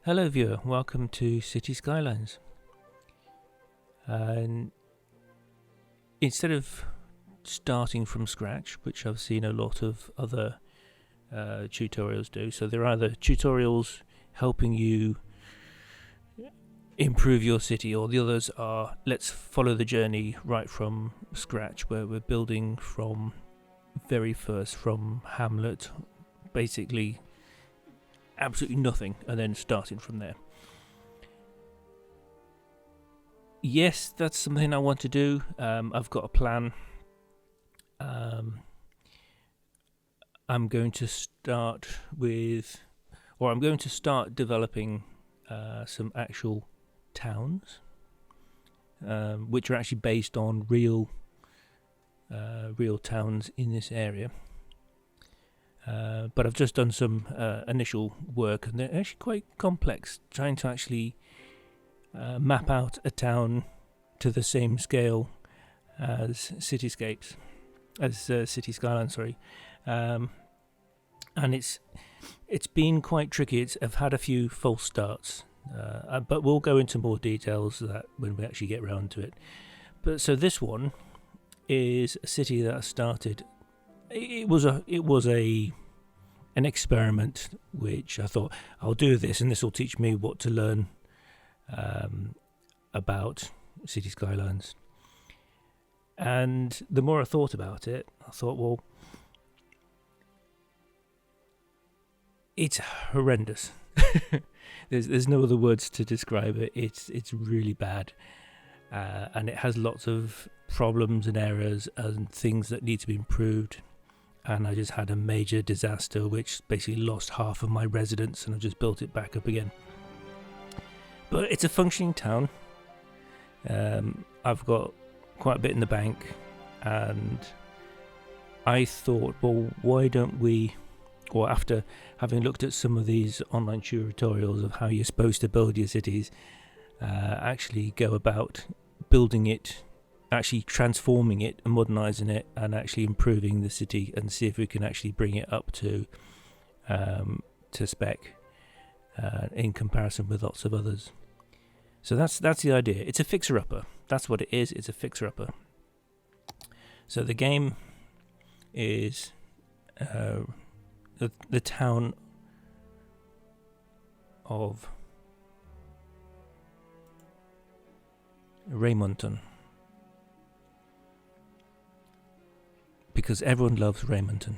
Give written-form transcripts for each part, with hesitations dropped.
Hello viewer, welcome to City Skylines. And instead of starting from scratch, which I've seen a lot of other tutorials do, so there are either tutorials helping you improve your city, or the others are let's follow the journey right from scratch, where we're building from very first, from Hamlet, basically absolutely nothing, and then starting from there. Yes, that's something I want to do. I've got a plan. I'm going to start developing some actual towns, which are actually based on real towns in this area. But I've just done some initial work, and they're actually quite complex, trying to actually map out a town to the same scale as City Skylines, and it's been quite tricky. I've had a few false starts, but we'll go into more details of that when we actually get around to it. But so this one is a city that I started. It was an experiment, which I thought I'll do this, and this will teach me what to learn about City Skylines. And the more I thought about it, I thought, well, it's horrendous. There's no other words to describe it. It's really bad, and it has lots of problems and errors and things that need to be improved. And I just had a major disaster, which basically lost half of my residents, and I've just built it back up again. But it's a functioning town. I've got quite a bit in the bank, and I thought, well, why don't we, or after having looked at some of these online tutorials of how you're supposed to build your cities, actually go about building it, actually transforming it and modernising it, and actually improving the city, and see if we can actually bring it up to spec in comparison with lots of others. So that's the idea. It's a fixer-upper. That's what it is. It's a fixer-upper. So the game is the town of Raymonton, because everyone loves Raymonton.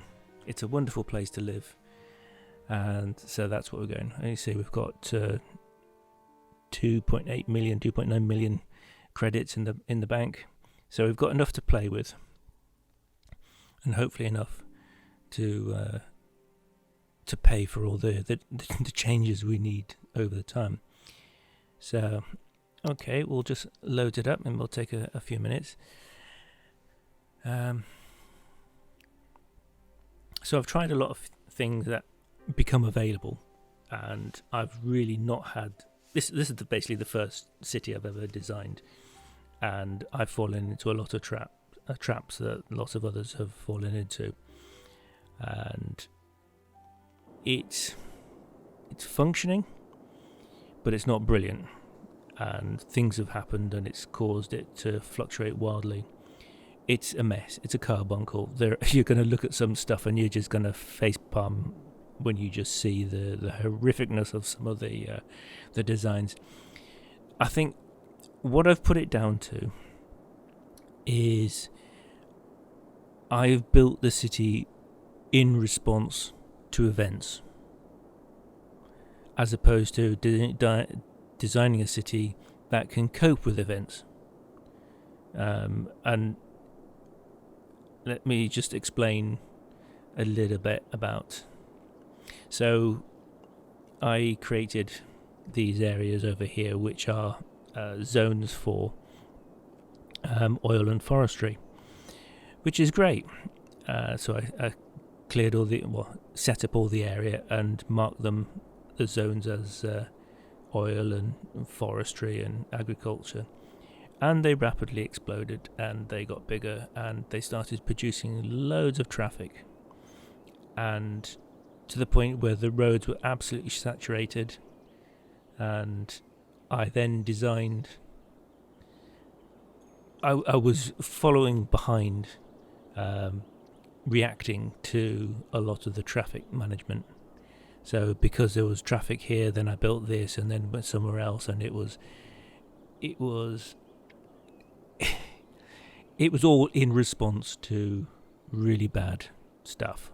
It's a wonderful place to live, and so that's what we're going. And you see, we've got 2.9 million credits in the bank, so we've got enough to play with, and hopefully enough to pay for all the changes we need over the time. So, okay, we'll just load it up, and we'll take a few minutes. So I've tried a lot of things that become available, and I've really not had this. This is basically the first city I've ever designed, and I've fallen into a lot of traps that lots of others have fallen into, and it's functioning, but it's not brilliant, and things have happened, and it's caused it to fluctuate wildly. It's a mess. It's a carbuncle. You're going to look at some stuff, and you're just going to facepalm when you just see the horrificness of some of the designs. I think what I've put it down to is I've built the city in response to events, as opposed to designing a city that can cope with events. And let me just explain a little bit about. So I created these areas over here, which are zones for oil and forestry, which is great. So I cleared set up all the area and marked the zones as oil and forestry and agriculture. And they rapidly exploded, and they got bigger, and they started producing loads of traffic, and to the point where the roads were absolutely saturated, and I then designed. I was following behind, reacting to a lot of the traffic management. So because there was traffic here, then I built this, and then went somewhere else, and it was it was all in response to really bad stuff.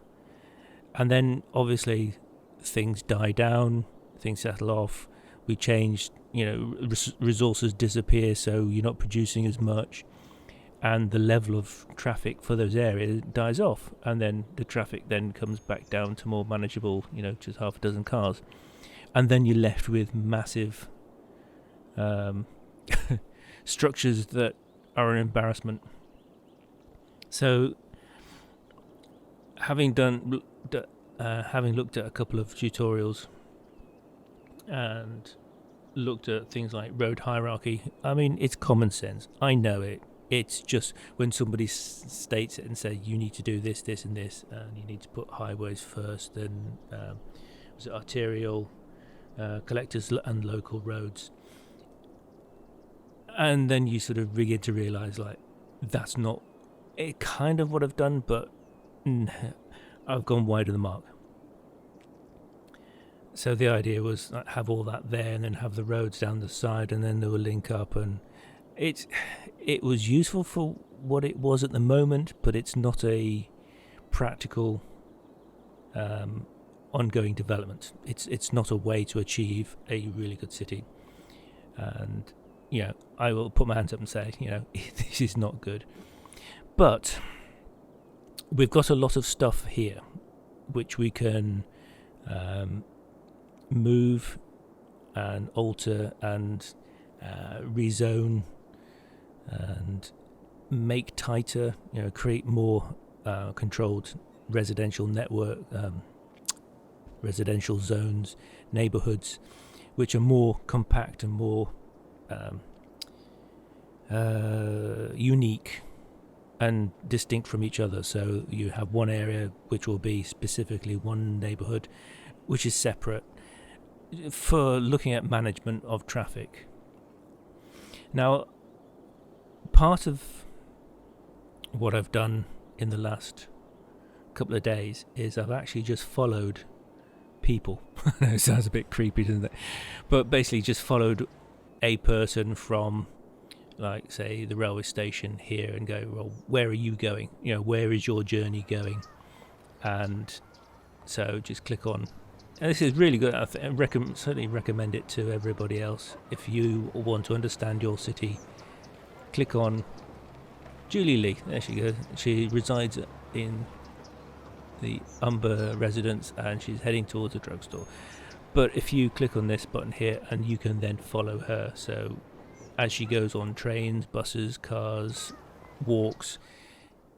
And then obviously things die down, things settle off. We changed, resources disappear, so you're not producing as much, and the level of traffic for those areas dies off, and then the traffic then comes back down to more manageable, just half a dozen cars, and then you're left with massive structures that are an embarrassment. So having looked at a couple of tutorials and looked at things like road hierarchy, I mean, it's common sense. I know it. It's just when somebody states it and says you need to do this, this, and this, and you need to put highways first, then was it arterial, collectors and local roads, and then you sort of begin to realise like that's not it. Kind of what I've done, but I've gone wide of the mark. So the idea was like, have all that there, and then have the roads down the side, and then they will link up, and it was useful for what it was at the moment, but it's not a practical ongoing development. It's not a way to achieve a really good city. And I will put my hands up and say, this is not good. But we've got a lot of stuff here which we can move and alter and rezone and make tighter, create more controlled residential network, residential zones, neighborhoods, which are more compact and more unique and distinct from each other. So you have one area which will be specifically one neighborhood, which is separate for looking at management of traffic. Now, part of what I've done in the last couple of days is I've actually just followed people. I know it sounds a bit creepy, doesn't it? But basically just followed a person from, like, say, the railway station here and go, well, where are you going? Where is your journey going? And so just click on. And this is really good. I certainly recommend it to everybody else. If you want to understand your city, click on Julie Lee. There she goes. She resides in the Umber residence, and she's heading towards a drugstore. But if you click on this button here, and you can then follow her. So as she goes on trains, buses, cars, walks,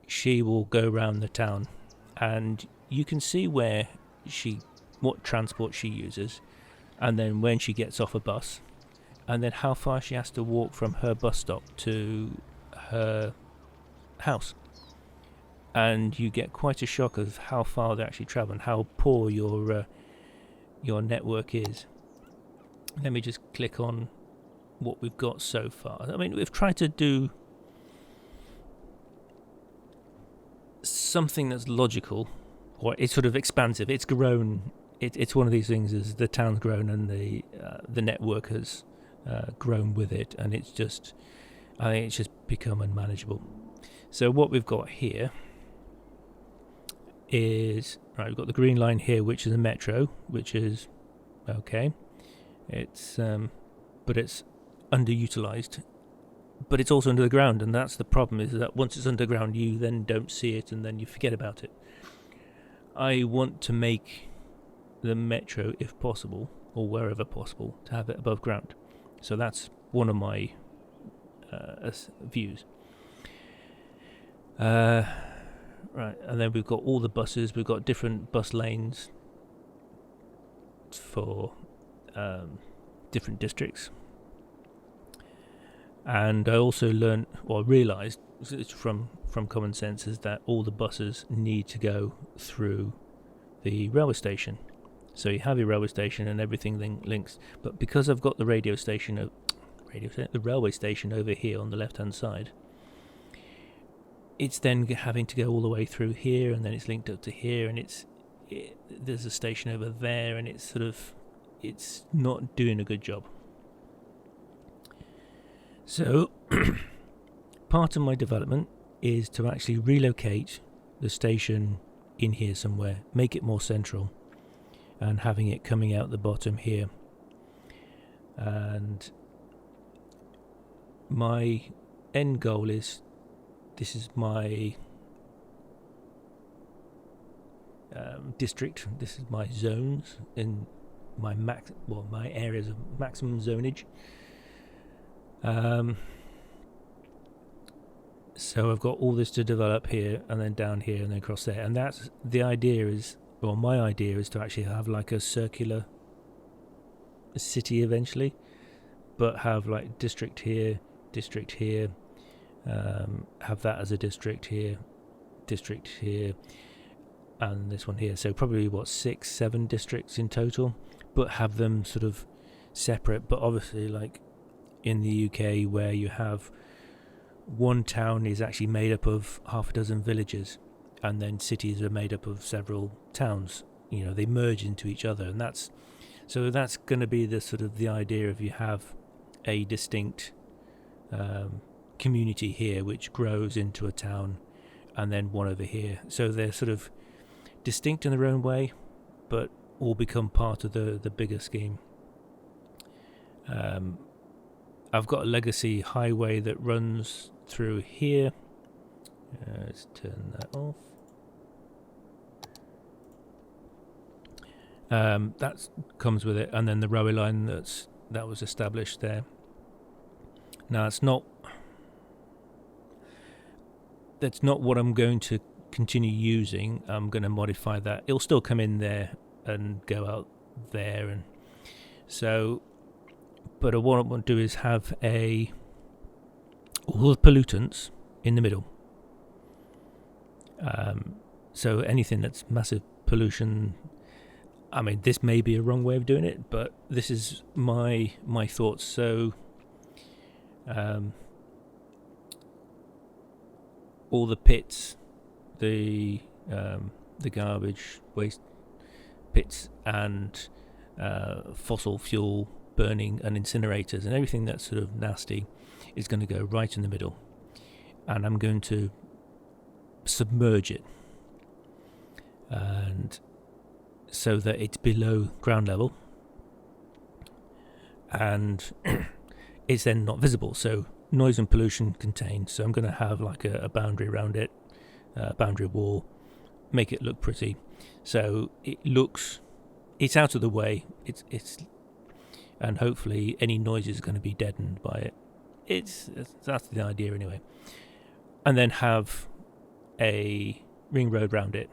she will go around the town, and you can see what transport she uses, and then when she gets off a bus, and then how far she has to walk from her bus stop to her house. And you get quite a shock of how far they actually travel and how poor your network is. Let me just click on what we've got so far. I mean, we've tried to do something that's logical, or it's sort of expansive. It's grown. It's one of these things: is the town's grown and the network has grown with it, and I think it's just become unmanageable. So what we've got here is we've got the green line here, which is a metro, which is okay. It's but it's underutilized, but it's also under the ground, and that's the problem. Is that once it's underground, you then don't see it, and then you forget about it. I want to make the metro, if possible, or wherever possible, to have it above ground. So that's one of my views. Right, and then we've got all the buses. We've got different bus lanes for different districts. And I also realised from common sense is that all the buses need to go through the railway station. So you have your railway station and everything links. But because I've got the railway station over here on the left-hand side, it's then having to go all the way through here, and then it's linked up to here, and there's a station over there, and it's not doing a good job. So part of my development is to actually relocate the station in here somewhere, make it more central, and having it coming out the bottom here. And my end goal is, this is my district, this is my zones in my my areas of maximum zonage. So I've got all this to develop here, and then down here, and then across there, and that's the idea is, well, my idea is to actually have like a circular city eventually, but have like district here, have that as a district here, and this one here. So probably 6-7 districts in total, but have them sort of separate. But obviously, like in the UK, where you have one town is actually made up of half a dozen villages, and then cities are made up of several towns. They merge into each other, and that's going to be the sort of the idea of, you have a distinct community here which grows into a town, and then one over here. So they're sort of distinct in their own way, but all become part of the bigger scheme. I've got a legacy highway that runs through here. Let's turn that off. That comes with it, and then the railway line that was established there. Now that's not what I'm going to continue using. I'm going to modify that. It'll still come in there and go out there, and so. But what I want to do is have all the pollutants in the middle. So anything that's massive pollution. I mean, this may be a wrong way of doing it, but this is my thoughts. So, all the pits, the garbage waste pits, and fossil fuel burning and incinerators and everything that's sort of nasty is going to go right in the middle, and I'm going to submerge it, and so that it's below ground level, and it's then not visible, so noise and pollution contained. So I'm going to have like a boundary around it, boundary wall, make it look pretty, so it's out of the way, it's and hopefully any noise is going to be deadened by it. That's the idea anyway. And then have a ring road round it.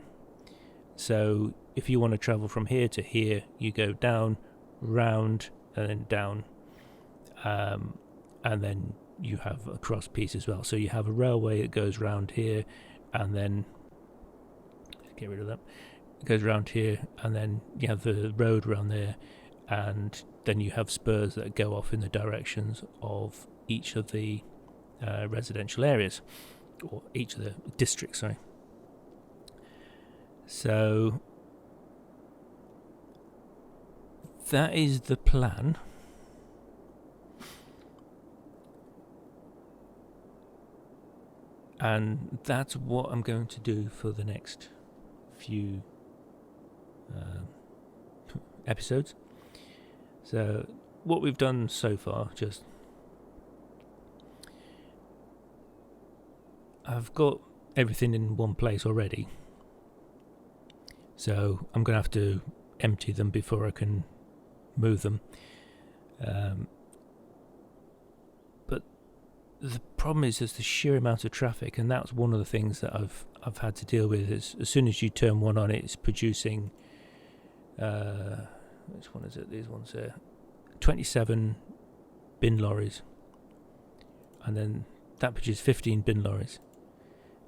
So if you want to travel from here to here, you go down, round, and then down. And then you have a cross piece as well. So you have a railway that goes round here, and then get rid of that. It goes round here, and then you have the road around there, and then you have spurs that go off in the directions of each of the residential areas, or each of the districts, sorry. So that is the plan. And that's what I'm going to do for the next few episodes. So what we've done so far, I've got everything in one place already, so I'm going to have to empty them before I can move them. But the problem is there's the sheer amount of traffic, and that's one of the things that I've had to deal with. Is as soon as you turn one on, it's producing which one is it? These ones here, 27 bin lorries, and then that produces 15 bin lorries.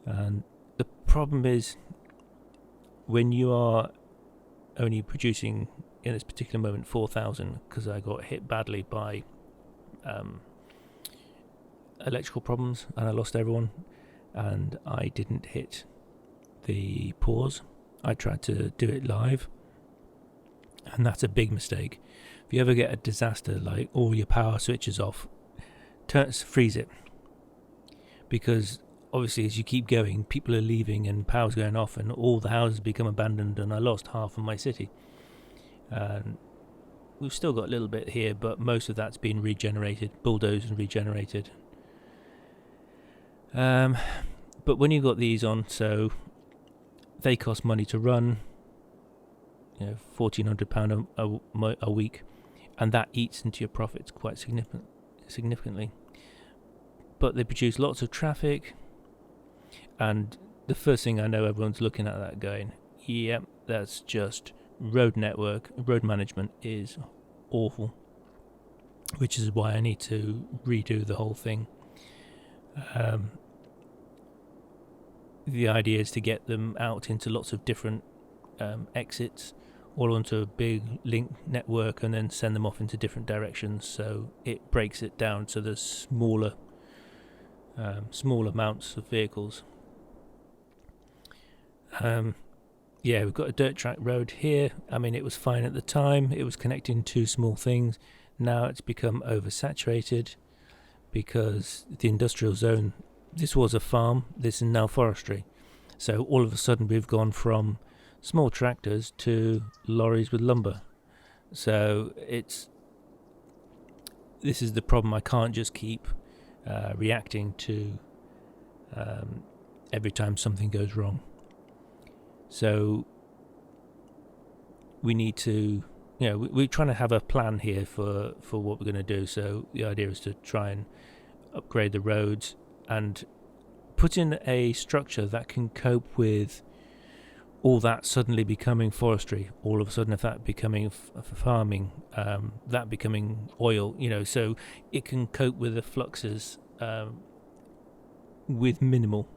And the problem is, when you are only producing in this particular moment 4,000 because I got hit badly by electrical problems and I lost everyone, and I didn't hit the pause. I tried to do it live, and that's a big mistake. If you ever get a disaster like all your power switches off, freeze it, because obviously as you keep going, people are leaving and power's going off and all the houses become abandoned, and I lost half of my city. And we've still got a little bit here, but most of that's been regenerated, bulldozed and regenerated. But when you've got these on, so they cost money to run, £1,400 a week, and that eats into your profits quite significantly. But they produce lots of traffic, and the first thing I know, everyone's looking at that going, yep, that's just road management is awful, which is why I need to redo the whole thing. The idea is to get them out into lots of different exits, all onto a big link network, and then send them off into different directions, so it breaks it down to the smaller amounts of vehicles. We've got a dirt track road here. I mean, it was fine at the time. It was connecting two small things. Now it's become oversaturated because the industrial zone, this was a farm, this is now forestry. So all of a sudden we've gone from small tractors to lorries with lumber. So this is the problem. I can't just keep reacting to every time something goes wrong. So we need to, we're trying to have a plan here for what we're going to do. So the idea is to try and upgrade the roads and put in a structure that can cope with all that suddenly becoming forestry, all of a sudden if that becoming farming, that becoming oil, so it can cope with the fluxes with minimal.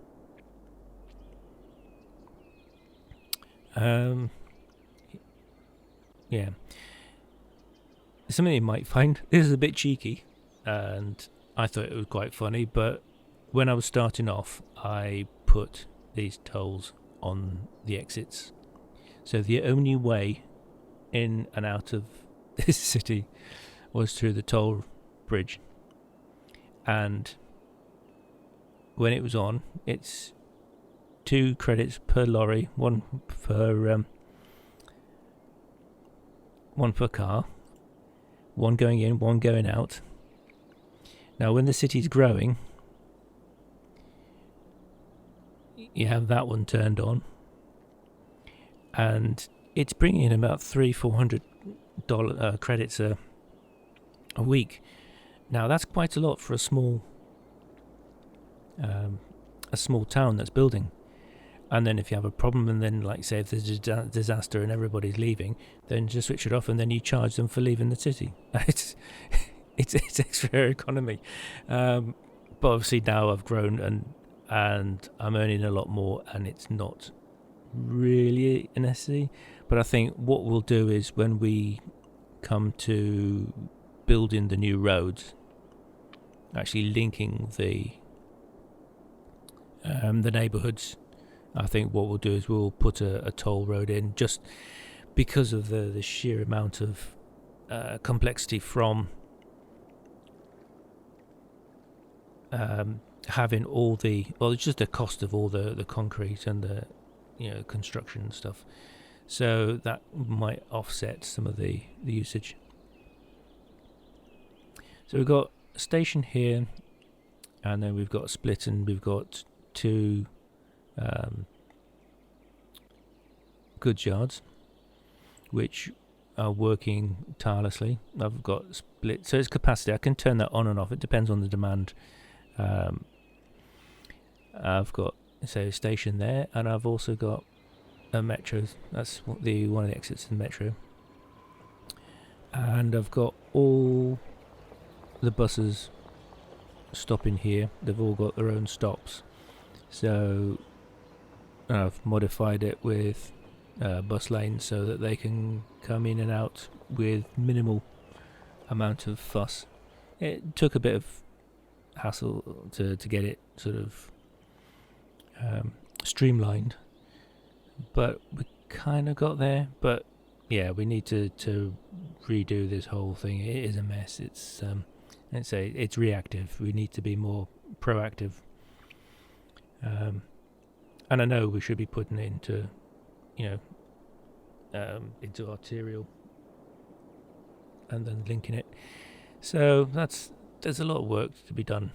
Something you might find, this is a bit cheeky, and I thought it was quite funny, but when I was starting off, I put these tolls on the exits. So the only way in and out of this city was through the toll bridge. And when it was on, it's 2 credits per lorry, one per car, one going in, one going out. Now when the city's growing, you have that one turned on, and it's bringing in about $300-400 credits a week. Now that's quite a lot for a small town that's building. And then if you have a problem, and then like say if there's a disaster and everybody's leaving, then just switch it off and then you charge them for leaving the city. It's extra economy. But obviously now I've grown and I'm earning a lot more, and it's not really a necessity. But I think what we'll do is when we come to building the new roads, actually linking the neighbourhoods, I think what we'll do is we'll put a toll road in, just because of the sheer amount of complexity from having all it's just the cost of all the concrete and the construction and stuff. So that might offset some of the usage. So we've got a station here, and then we've got a split, and we've got 2 goods yards which are working tirelessly. I've got split, so it's capacity. I can turn that on and off. It depends on the demand. I've got a station there, and I've also got a metro. That's one of the exits in the metro, and I've got all the buses stopping here. They've all got their own stops, so I've modified it with bus lanes so that they can come in and out with minimal amount of fuss. It took a bit of hassle to get it sort of streamlined, but we kind of got there. But yeah, we need to redo this whole thing. It is a mess. It's reactive. We need to be more proactive. And I know we should be putting it into, into arterial and then linking it. So there's a lot of work to be done.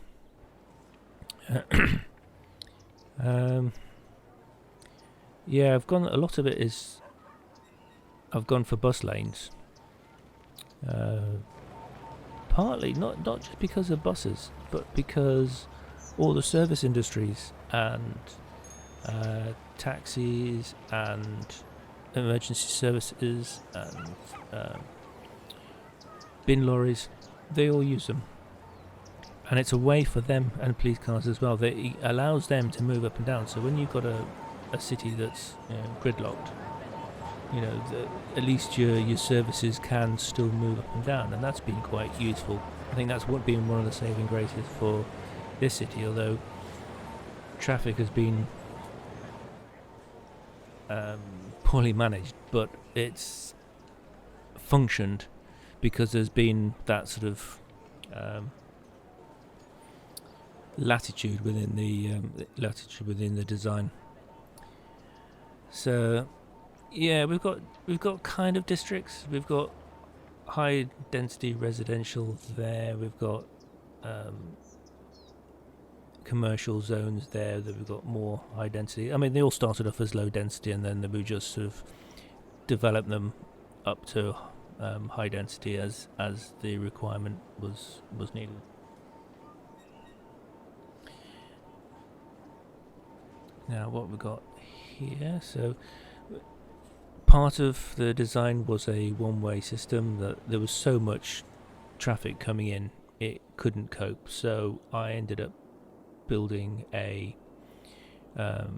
Yeah, a lot of it is I've gone for bus lanes. Partly not just because of buses, but because all the service industries and taxis and emergency services and bin lorries, they all use them, and it's a way for them, and police cars as well. It allows them to move up and down. So when you've got a city that's gridlocked, at least your services can still move up and down, and that's been quite useful. I think that's been one of the saving graces for this city, although traffic has been poorly managed, but it's functioned because there's been that sort of latitude within the design. So yeah, we've got kind of districts. We've got high density residential there. We've got commercial zones there that we've got more high density. I mean, they all started off as low density, and then we just sort of developed them up to high density as the requirement was needed. Now, what we've got here, so part of the design was a one-way system that there was so much traffic coming in it couldn't cope, so I ended up building a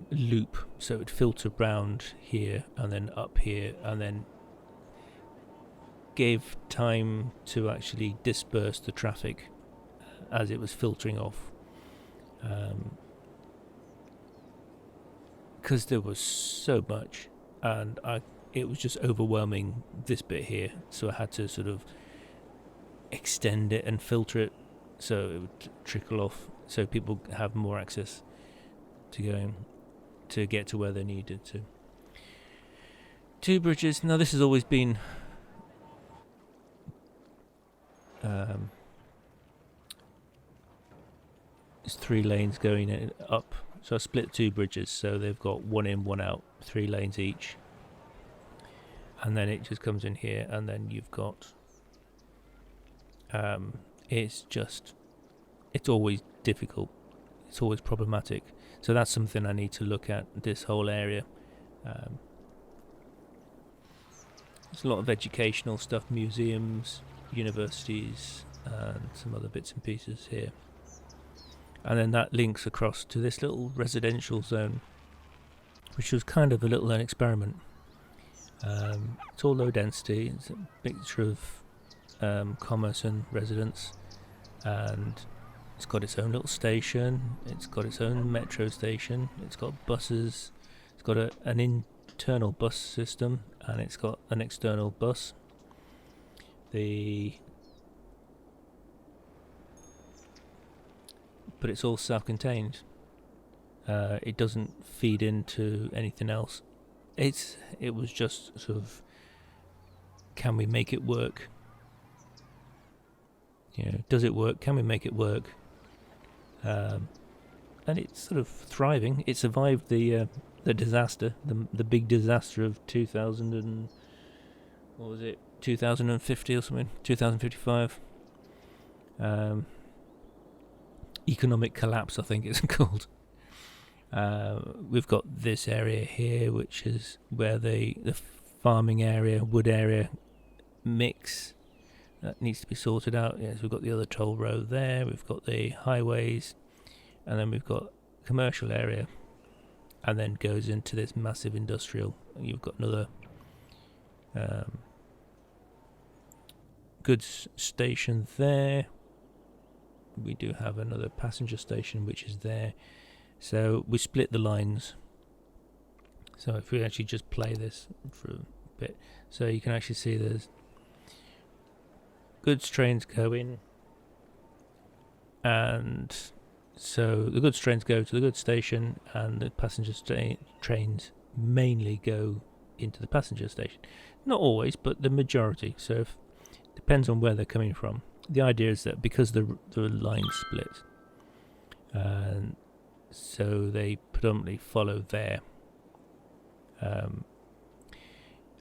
loop so it would filter round here and then up here, and then gave time to actually disperse the traffic as it was filtering off, because there was so much, and it was just overwhelming this bit here, so I had to sort of extend it and filter it so it would trickle off, so people have more access to get to where they needed to. 2 bridges. Now this has always been it's 3 lanes going up, so I split 2 bridges, so they've got 1 in, 1 out, 3 lanes each, and then it just comes in here, and then you've got it's always difficult, it's always problematic, so that's something I need to look at, this whole area. There's a lot of educational stuff, museums, universities, and some other bits and pieces here, and then that links across to this little residential zone, which was kind of a little experiment. It's all low density, it's a mixture of commerce and residence, and it's got its own little station, it's got its own metro station, it's got buses, it's got an internal bus system, and it's got an external bus. But it's all self-contained. It doesn't feed into anything else. It was just sort of, can we make it work? Does it work? Can we make it work? And it's sort of thriving. It survived the disaster, the big disaster of 2050 or something, 2055. Economic collapse, I think it's called. We've got this area here, which is where the farming area, wood area mix that needs to be sorted out. Yes, we've got the other toll road there, we've got the highways, and then we've got commercial area and then goes into this massive industrial. You've got another goods station there. We do have another passenger station which is there. So we split the lines. So if we actually just play this for a bit, so you can actually see there's goods trains go in, and so the goods trains go to the goods station, and the passenger trains mainly go into the passenger station. Not always, but the majority. So depends on where they're coming from. The idea is that because the line split, so they predominantly follow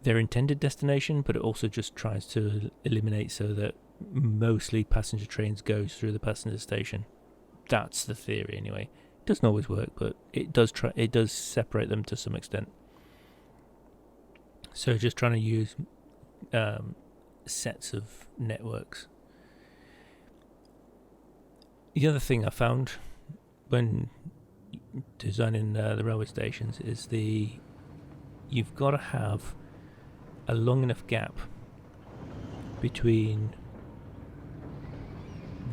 their intended destination, but it also just tries to eliminate so that mostly passenger trains goes through the passenger station. That's the theory anyway. It doesn't always work, but it does separate them to some extent. So just trying to use sets of networks. The other thing I found when designing the railway stations is you've got to have a long enough gap between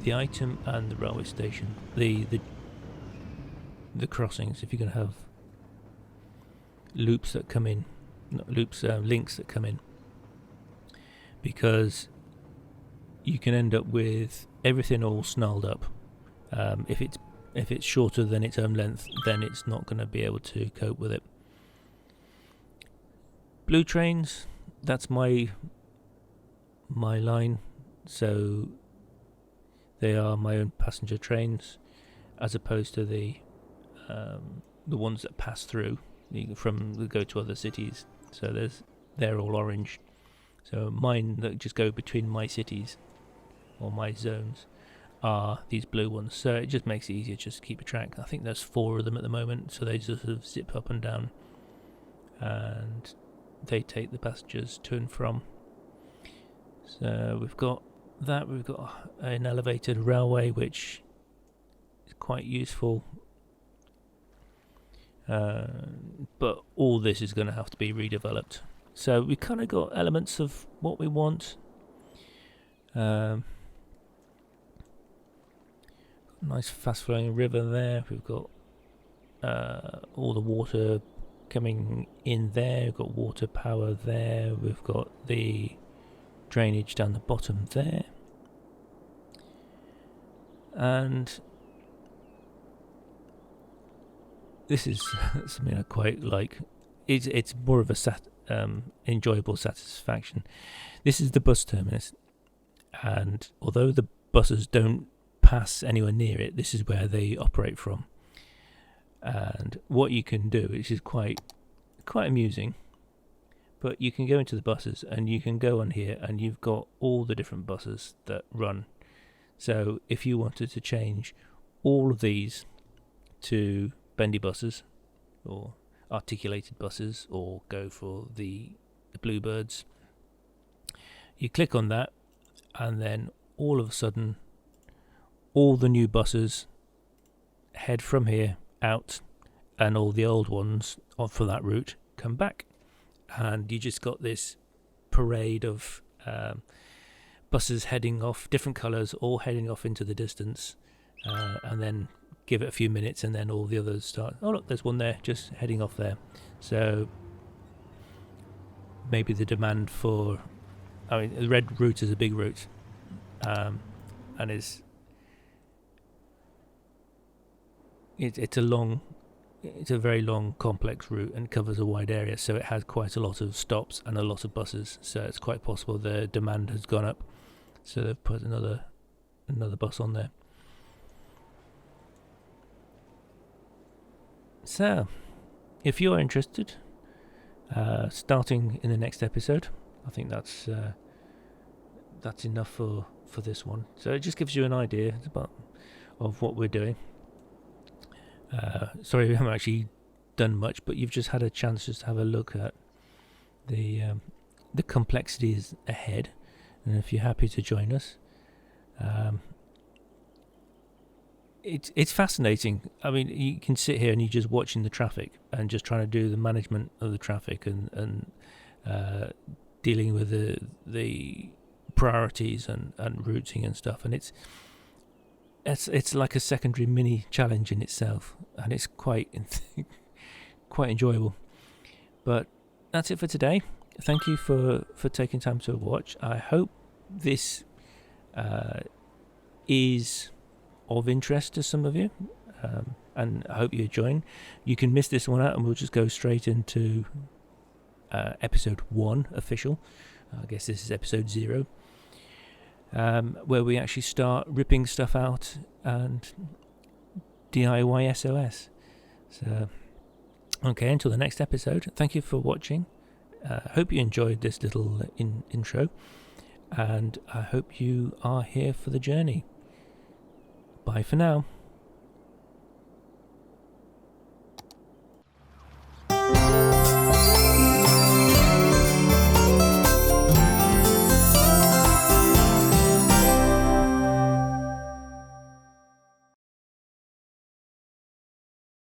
the item and the railway station, the crossings. If you're going to have loops that come in, not loops, links that come in, because you can end up with everything all snarled up. If it's shorter than its own length, then it's not going to be able to cope with it. Blue trains, that's my line, so they are my own passenger trains, as opposed to the ones that pass through go to other cities. So they're all orange. So mine that just go between my cities or my zones are these blue ones. So it just makes it easier just to keep a track. I think there's 4 of them at the moment, so they just sort of zip up and down, and they take the passengers to and from. So we've got that. We've got an elevated railway, which is quite useful. But all this is going to have to be redeveloped. So we kind of got elements of what we want. Nice fast flowing river there. We've got all the water coming in there. We've got water power there. We've got the drainage down the bottom there. And this is something I quite like. It's more of a enjoyable satisfaction. This is the bus terminus, and although the buses don't pass anywhere near it, this is where they operate from. And what you can do, which is quite amusing, but you can go into the buses and you can go on here and you've got all the different buses that run. So if you wanted to change all of these to bendy buses or articulated buses, or go for the Bluebirds, you click on that, and then all of a sudden all the new buses head from here out, and all the old ones for that route come back, and you just got this parade of buses heading off, different colours, all heading off into the distance, and then give it a few minutes, and then all the others start. Oh look, there's one there, just heading off there. So maybe the demand for, the red route is a big route, and it's a very long, complex route and covers a wide area, so it has quite a lot of stops and a lot of buses. So it's quite possible the demand has gone up, so they've put another bus on there. So, if you're interested, starting in the next episode, I think that's enough for this one. So it just gives you an idea of what we're doing. Sorry, we haven't actually done much, but you've just had a chance just to have a look at the complexities ahead. And if you're happy to join us, it's fascinating. I mean, you can sit here and you're just watching the traffic and just trying to do the management of the traffic and dealing with the priorities and routing and stuff, and it's like a secondary mini challenge in itself, and it's quite enjoyable. But that's it for today. Thank you for taking time to watch. I hope this is of interest to some of you, and I hope you join. You can miss this one out and we'll just go straight into episode 1 official. I guess this is episode 0, where we actually start ripping stuff out and DIY SOS. So okay, until the next episode, thank you for watching. Hope you enjoyed this little intro, and I hope you are here for the journey. Bye for now.